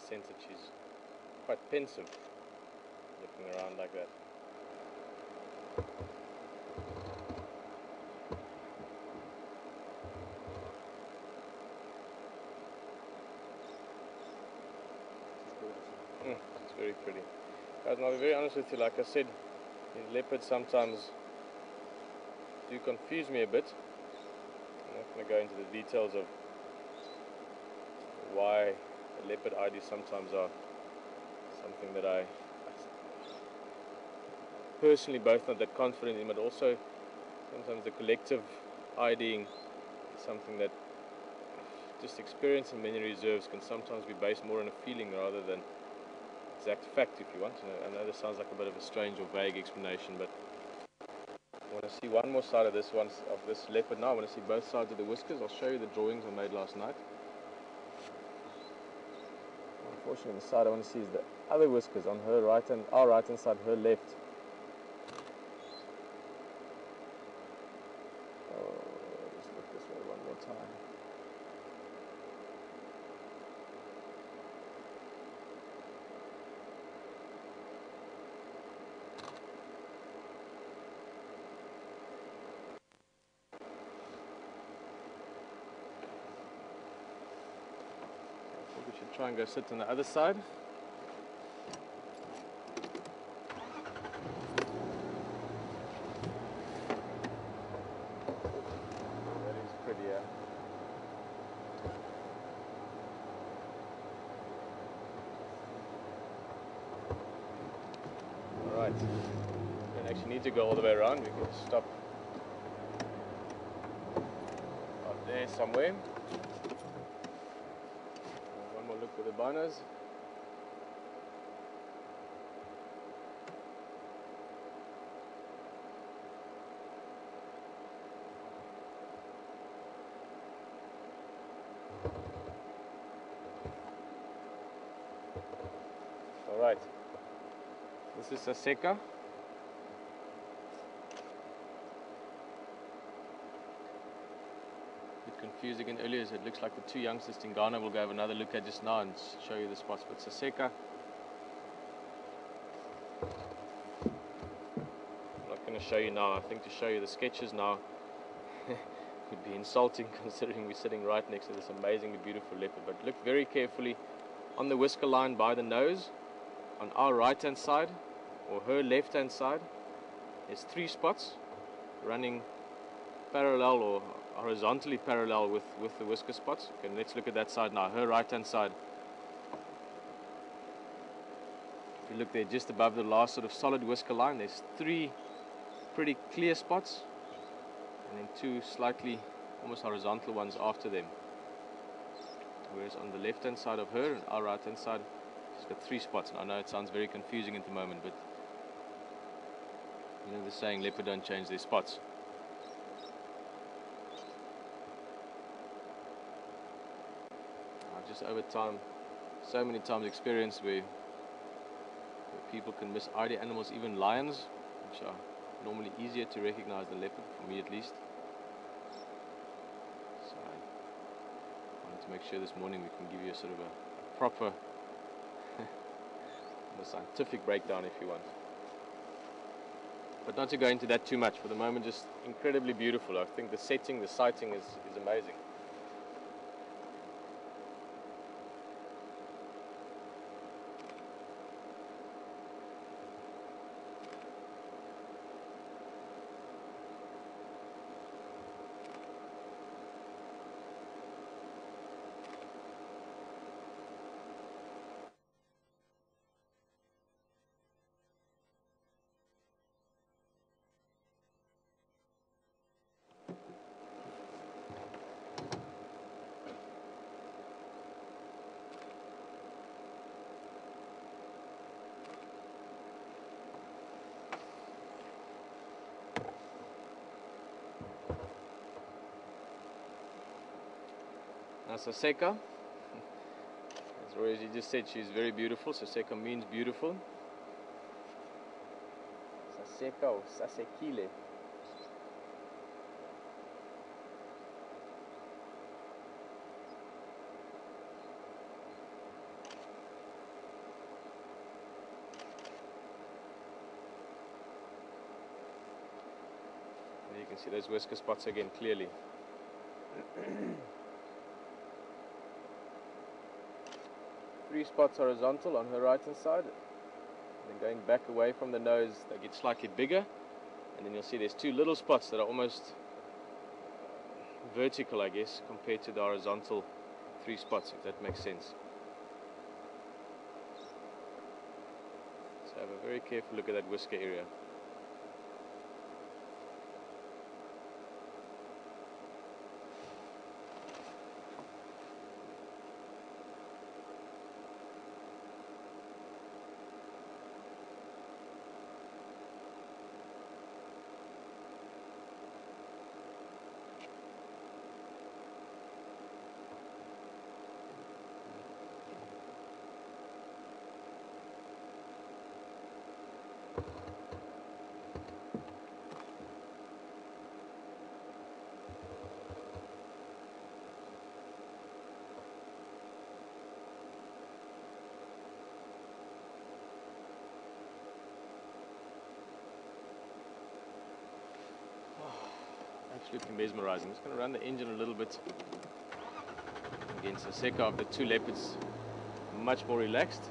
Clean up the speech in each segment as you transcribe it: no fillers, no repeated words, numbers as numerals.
sense that she's quite pensive, looking around like that. It's very pretty. Guys, I'll be very honest with you, like I said, these leopards sometimes do confuse me a bit. I'm not going to go into the details of why the leopard IDs sometimes are something that I personally both not that confident in, but also sometimes the collective IDing is something that just experience and many reserves can sometimes be based more on a feeling rather than exact fact, if you want. I know this sounds like a bit of a strange or vague explanation, but I want to see one more side of this leopard now. I want to see both sides of the whiskers. I'll show you the drawings I made last night. Unfortunately, the side I want to see is the other whiskers on her right and our right hand side, her left. Oh, let's look this way one more time. I think we should try and go sit on the other side. That is pretty, yeah. Alright, we don't actually need to go all the way around, we can stop out there somewhere. One more look with the binos. Alright, this is Saseka. A bit confused again earlier, so it looks like the two youngsters Tingana we'll go have another look at just now and show you the spots. But Saseka, I'm not going to show you now. I think to show you the sketches now would be insulting considering we're sitting right next to this amazingly beautiful leopard. But look very carefully on the whisker line by the nose. On our right hand side or her left hand side there's 3 spots running parallel or horizontally parallel with the whisker spots. Okay, let's look at that side now, her right hand side. If you look there just above the last sort of solid whisker line, there's 3 pretty clear spots and then 2 slightly almost horizontal ones after them. Whereas on the left hand side of her and our right hand side, she's got 3 spots. And I know it sounds very confusing at the moment, but you know the saying, leopard don't change their spots. I've just over time, so many times experienced where people can mis-ID animals, even lions, which are normally easier to recognize than leopard, for me at least. So I wanted to make sure this morning we can give you a sort of a proper a scientific breakdown if you want. But not to go into that too much. For the moment, just incredibly beautiful. I think the setting, the sighting is amazing. Now Saseka, as Roy just said, she's very beautiful. Saseka means beautiful. Saseka or Sasekile. There you can see those whisker spots again clearly. Three spots horizontal on her right hand side. Then going back away from the nose, they get slightly bigger. And then you'll see there's two little spots that are almost vertical, I guess, compared to the horizontal three spots, if that makes sense. So have a very careful look at that whisker area. Absolutely mesmerizing. I'm just going to run the engine a little bit against the second of the two leopards, much more relaxed.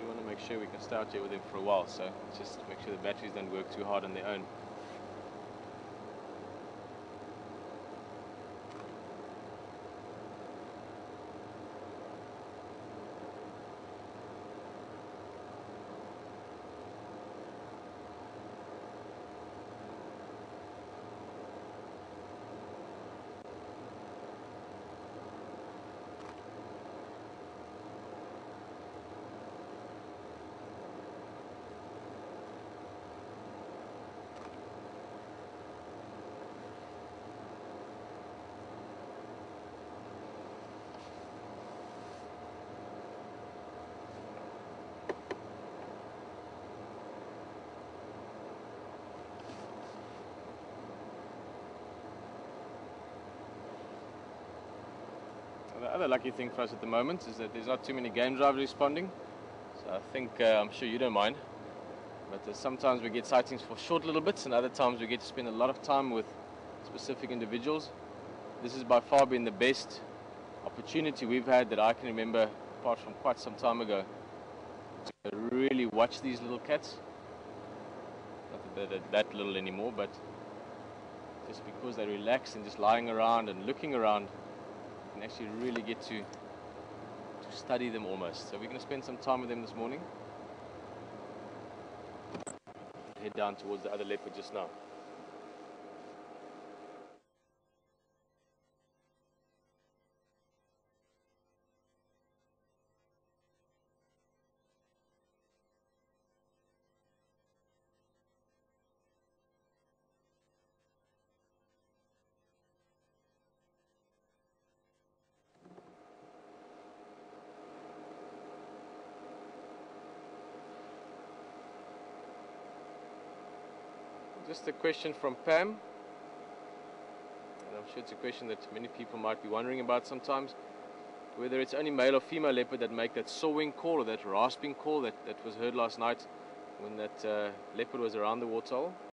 We want to make sure we can stay out here with them for a while, so just make sure the batteries don't work too hard on their own. The other lucky thing for us at the moment is that there's not too many game drivers responding, so I think, I'm sure you don't mind, but sometimes we get sightings for short little bits and other times we get to spend a lot of time with specific individuals. This has by far been the best opportunity we've had that I can remember, apart from quite some time ago, to really watch these little cats. Not that they're that little anymore, but just because they're relaxed and just lying around and looking around, you can actually really get to study them almost. So we're going to spend some time with them this morning. Head down towards the other leopard just now. Just a question from Pam, and I'm sure it's a question that many people might be wondering about sometimes, whether it's only male or female leopard that make that sawing call or that rasping call that was heard last night when that leopard was around the waterhole.